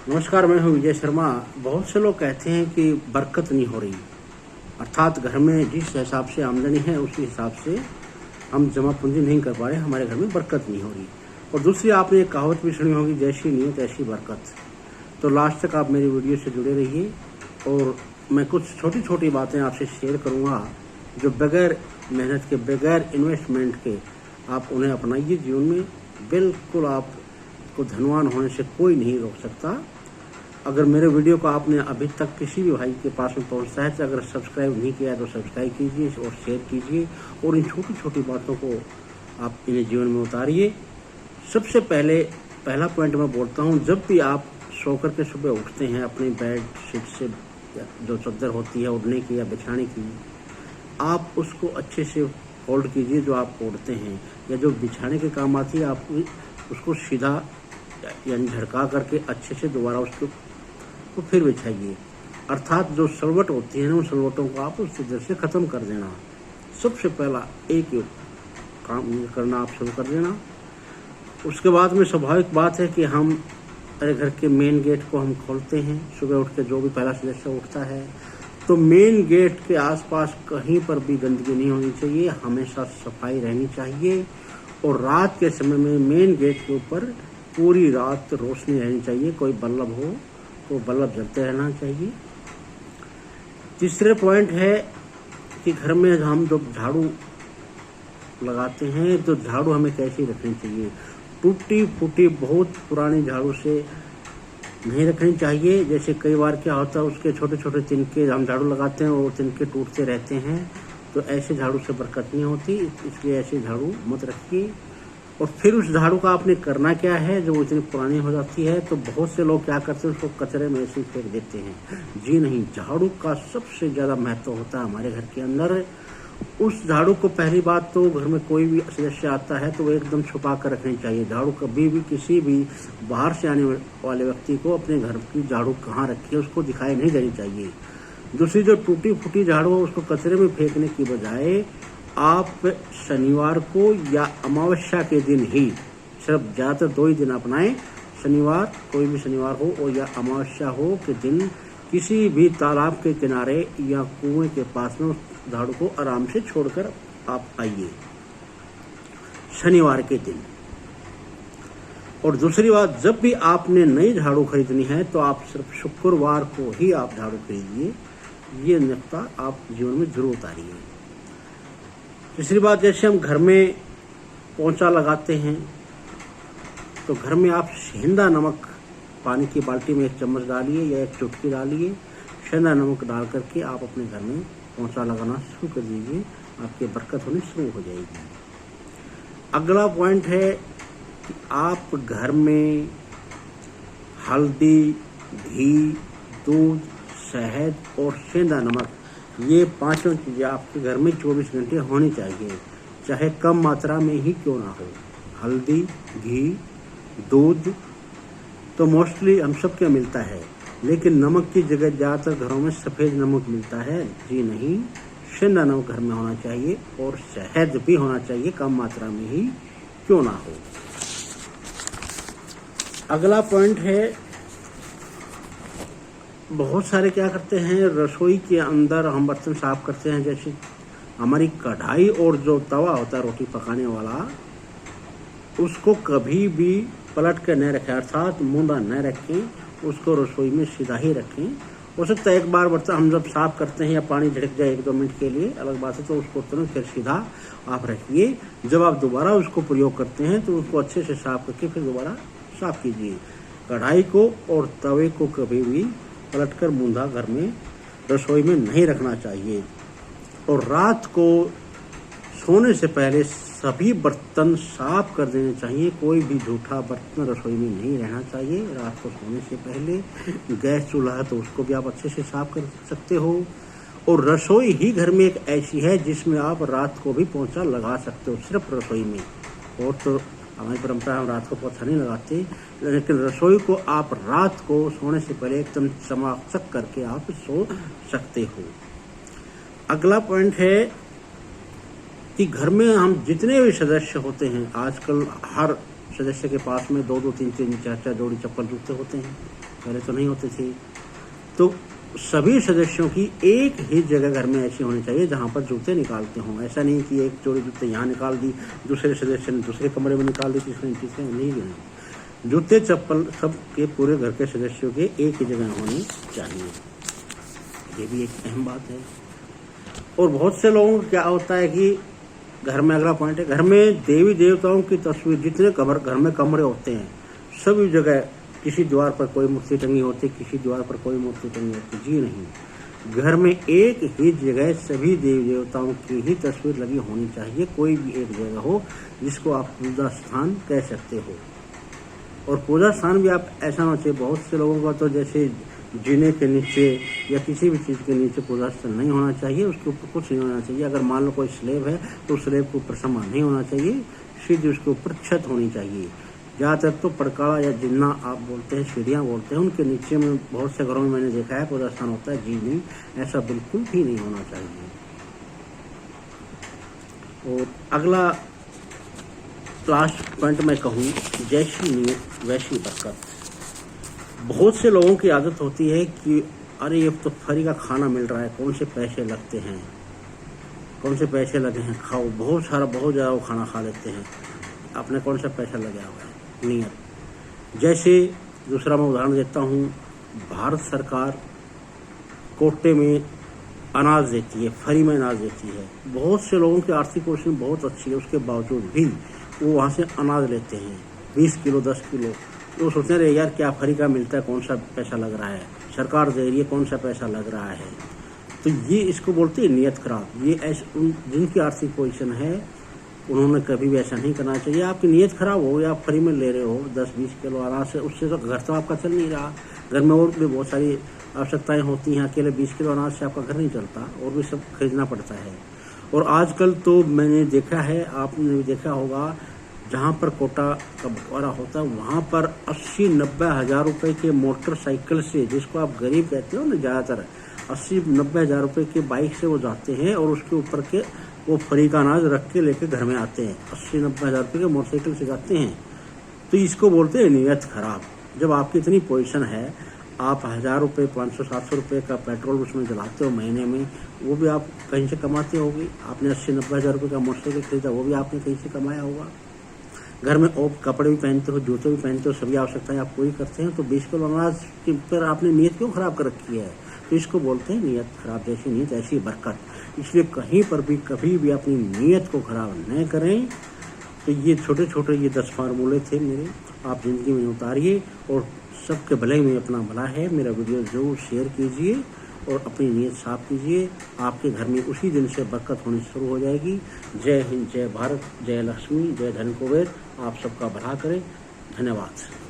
नमस्कार, मैं हूं विजय शर्मा। बहुत से लोग कहते हैं कि बरकत नहीं हो रही, अर्थात घर में जिस हिसाब से आमदनी है उसी हिसाब से हम जमा पूंजी नहीं कर पा रहे, हमारे घर में बरकत नहीं हो रही। और दूसरी, आपने एक कहावत भी सुनी होगी, जैसी नीयत ऐसी बरकत। तो लास्ट तक आप मेरी वीडियो से जुड़े रहिए और मैं कुछ छोटी छोटी बातें आपसे शेयर करूँगा जो बगैर मेहनत के, बगैर इन्वेस्टमेंट के आप उन्हें अपनाइए जीवन में। बिल्कुल आपको धनवान होने से कोई नहीं रोक सकता। अगर मेरे वीडियो को आपने अभी तक किसी भी भाई के पास में पहुंचता है तो अगर सब्सक्राइब नहीं किया तो सब्सक्राइब कीजिए और शेयर कीजिए और इन छोटी छोटी बातों को आप इन्हें जीवन में उतारिए। सबसे पहला पॉइंट मैं बोलता हूं, जब भी आप सो कर के सुबह उठते हैं अपनी बेड शीट से, जो चादर होती है ओढ़ने की या बिछाने की, आप उसको अच्छे से फोल्ड कीजिए। जो आप ओढ़ते हैं या जो बिछाने के काम आती है, आप उसको सीधा यानी झटका करके अच्छे से दोबारा उसको तो फिर बिछाइए। अर्थात जो सलवट होती है ना, उन सलवटों को आप उस तरह से ख़त्म कर देना। सबसे पहला एक काम करना आप शुरू कर देना। उसके बाद में स्वाभाविक बात है कि हम अरे घर के मेन गेट को हम खोलते हैं सुबह उठ के। जो भी पहला सदस्य उठता है तो मेन गेट के आसपास कहीं पर भी गंदगी नहीं होनी चाहिए, हमेशा सफाई रहनी चाहिए। और रात के समय में मेन गेट के ऊपर पूरी रात रोशनी रहनी चाहिए, कोई बल्ब हो तो बल्ब जलते रहना चाहिए। तीसरे पॉइंट है कि घर में हम जो झाड़ू लगाते हैं तो झाड़ू हमें कैसी रखनी चाहिए। टूटी फूटी बहुत पुरानी झाड़ू से नहीं रखनी चाहिए। जैसे कई बार क्या होता है, उसके छोटे छोटे तिनके हम झाड़ू लगाते हैं और तिनके टूटते रहते हैं, तो ऐसे झाड़ू से बरकत नहीं होती, इसलिए ऐसे झाड़ू मत रखिए। और फिर उस झाड़ू का आपने करना क्या है, जो इतनी पुरानी हो जाती है तो बहुत से लोग क्या करते हैं, उसको कचरे में ऐसे फेंक देते हैं। जी नहीं, झाड़ू का सबसे ज़्यादा महत्व होता है हमारे घर के अंदर। उस झाड़ू को पहली बात तो घर में कोई भी सदस्य आता है तो वो एकदम छुपा कर रखनी चाहिए। झाड़ू कभी भी किसी भी बाहर से आने वाले व्यक्ति को अपने घर की झाड़ू कहाँ रखी है उसको दिखाई नहीं देनी चाहिए। दूसरी, जो टूटी फूटी झाड़ू है उसको कचरे में फेंकने की बजाय आप शनिवार को या अमावस्या के दिन ही, सिर्फ ज़्यादातर 2 ही दिन अपनाएं, शनिवार, कोई भी शनिवार हो और या अमावस्या हो के दिन किसी भी तालाब के किनारे या कुएं के पास में उस झाड़ू को आराम से छोड़कर आप आइए शनिवार के दिन। और दूसरी बात, जब भी आपने नई झाड़ू खरीदनी है तो आप सिर्फ शुक्रवार को ही आप झाड़ू खरीदिए। ये नुक्ता आप जीवन में जरूर उतारिए। तीसरी बात, जैसे हम घर में पोंछा लगाते हैं तो घर में आप सेंधा नमक पानी की बाल्टी में 1 चम्मच डालिए या 1 चुटकी डालिए। सेंधा नमक डाल करके आप अपने घर में पोंछा लगाना शुरू कर दीजिए, आपकी बरकत होनी शुरू हो जाएगी। अगला पॉइंट है कि आप घर में हल्दी, घी, दूध, शहद और सेंधा नमक, ये 5 चीज़ें आपके घर में 24 घंटे होनी चाहिए, चाहे कम मात्रा में ही क्यों ना हो। हल्दी, घी, दूध तो मोस्टली हम सब क्या मिलता है, लेकिन नमक की जगह ज़्यादातर घरों में सफ़ेद नमक मिलता है। जी नहीं, सेंधा नमक घर में होना चाहिए और शहद भी होना चाहिए, कम मात्रा में ही क्यों ना हो। अगला पॉइंट है, बहुत सारे क्या करते हैं, रसोई के अंदर हम बर्तन साफ करते हैं, जैसे हमारी कढ़ाई और जो तवा होता है रोटी पकाने वाला, उसको कभी भी पलट कर न रखें, अर्थात मुंदा न रखें, उसको रसोई में सीधा ही रखें। हो सकता है एक बार बर्तन हम जब साफ करते हैं या पानी झड़क जाए 1-2 मिनट के लिए, अलग बात है, तो उसको तुरंत फिर सीधा आप रखिए। जब आप दोबारा उसको प्रयोग करते हैं तो उसको अच्छे से साफ करके फिर दोबारा साफ कीजिए। कढ़ाई को और तवे को कभी भी पलटकर मूंदा घर में रसोई में नहीं रखना चाहिए। और रात को सोने से पहले सभी बर्तन साफ कर देने चाहिए। कोई भी जूठा बर्तन रसोई में नहीं रहना चाहिए रात को सोने से पहले। गैस चूल्हा है तो उसको भी आप अच्छे से साफ कर सकते हो। और रसोई ही घर में एक ऐसी है जिसमें आप रात को भी पोंछा लगा सकते हो, सिर्फ रसोई में। और तो हमारी परंपरा, हम रात को पोंछा नहीं लगाते, लेकिन रसोई को आप रात को सोने से पहले एकदम चमाचक करके आप सो सकते हो। अगला पॉइंट है कि घर में हम जितने भी सदस्य होते हैं, आजकल हर सदस्य के पास में 2-2, 3-3, 4-4 जोड़ी चप्पल जूते होते हैं। पहले तो नहीं होते थे। तो सभी सदस्यों की एक ही जगह घर में ऐसी होनी चाहिए जहाँ पर जूते निकालते हों। ऐसा नहीं कि एक जोड़ी जूते यहाँ निकाल दी, दूसरे सदस्य ने दूसरे कमरे में निकाल दी, तीसरे नहीं। जूते चप्पल सब के पूरे घर के सदस्यों के एक ही जगह होनी चाहिए। ये भी एक अहम बात है। और बहुत से लोगों को क्या होता है कि घर में, अगला पॉइंट है, घर में देवी देवताओं की तस्वीर, जितने घर में कमरे होते हैं सभी जगह किसी द्वार पर कोई मूर्ति टंगी होती, किसी द्वार पर कोई मूर्ति टंगी होती। जी नहीं, घर में एक ही जगह सभी देवी देवताओं की ही तस्वीर लगी होनी चाहिए। कोई भी एक जगह हो जिसको आप पूजा स्थान कह सकते हो। और पूजा स्थान भी आप ऐसा होना चाहिए, बहुत से लोगों का तो जैसे जीने के नीचे या किसी भी चीज़ के नीचे पूजा स्थल नहीं होना चाहिए, उसके ऊपर कुछ नहीं होना चाहिए। अगर मान लो कोई स्लेब है तो स्लेब के ऊपर सामान नहीं होना चाहिए, सीधे उसके ऊपर छत होनी चाहिए। ज़्यादातर तो पड़काड़ा या जिन्ना आप बोलते हैं, सीढ़ियाँ बोलते हैं, उनके नीचे में बहुत से घरों में मैंने देखा है पूजा स्थान होता है। जी नहीं, ऐसा बिल्कुल भी नहीं होना चाहिए। और अगला लास्ट पॉइंट मैं कहूँ, जैसी नीयत वैसी बरकत। बहुत से लोगों की आदत होती है कि अरे ये तो फ्री का खाना मिल रहा है, कौन से पैसे लगते हैं, कौन से पैसे लगे हैं, खाओ, बहुत ज़्यादा वो खाना खा लेते हैं, आपने कौन सा पैसा लगाया हुआ है। नियत। जैसे दूसरा मैं उदाहरण देता हूँ, भारत सरकार कोटे में अनाज देती है, फ्री में अनाज देती है। बहुत से लोगों की आर्थिक पोजीशन बहुत अच्छी है, उसके बावजूद भी वो वहाँ से अनाज लेते हैं 20 किलो 10 किलो। तो सोचते रहे यार क्या फ्री का मिलता है, कौन सा पैसा लग रहा है, सरकार दे रही है, कौन सा पैसा लग रहा है। तो ये इसको बोलते हैं नियत खराब। ये ऐसे जिनकी आर्थिक पोजीशन है उन्होंने कभी भी ऐसा नहीं करना चाहिए। आपकी नियत खराब हो या आप फ्री में ले रहे हो 10-20 किलो अनाज से, उससे तो घर तो आपका चल नहीं रहा। घर में और भी बहुत सारी आवश्यकताएं होती हैं, अकेले 20 किलो अनाज से आपका घर नहीं चलता, और भी सब खरीदना पड़ता है। और आजकल तो मैंने देखा है, आपने भी देखा होगा, जहाँ पर कोटा का बंटवारा होता है वहाँ पर 80-90 हज़ार रुपये के मोटरसाइकिल से, जिसको आप गरीब कहते हो ना, ज़्यादातर 80-90 हज़ार रुपये के बाइक से वो जाते हैं और उसके ऊपर के वो फ्री का अनाज रख के लेके घर में आते हैं। 80-90 हज़ार रुपये के मोटरसाइकिल से जाते हैं। तो इसको बोलते हैं नियत खराब। जब आपकी इतनी पोजीशन है, आप 1000 रुपये 500-700 रुपये का पेट्रोल उसमें जलाते हो महीने में, वो भी आप कहीं से कमाते होगे। आपने 80-90 हज़ार रुपये का मोटरसाइकिल खरीदा, वो भी आपने कहीं से कमाया होगा। घर में और कपड़े भी पहनते हो, जूते भी पहनते हो, सभी आवश्यकताएं आप पूरी करते हैं। तो 20 किलो अनाज के ऊपर आपने नीयत क्यों खराब कर रखी है? तो इसको बोलते हैं नियत खराब। जैसी नीयत ऐसी बरकत। इसलिए कहीं पर भी कभी भी अपनी नीयत को खराब न करें। तो ये छोटे छोटे ये 10 फार्मूले थे मेरे, आप ज़िंदगी में उतारिए और सबके भले में अपना भला है। मेरा वीडियो ज़रूर शेयर कीजिए और अपनी नीयत साफ कीजिए। आपके घर में उसी दिन से बरकत होनी शुरू हो जाएगी। जय हिंद, जय भारत, जय लक्ष्मी, जय धन कुबेर। आप सबका भला करें। धन्यवाद।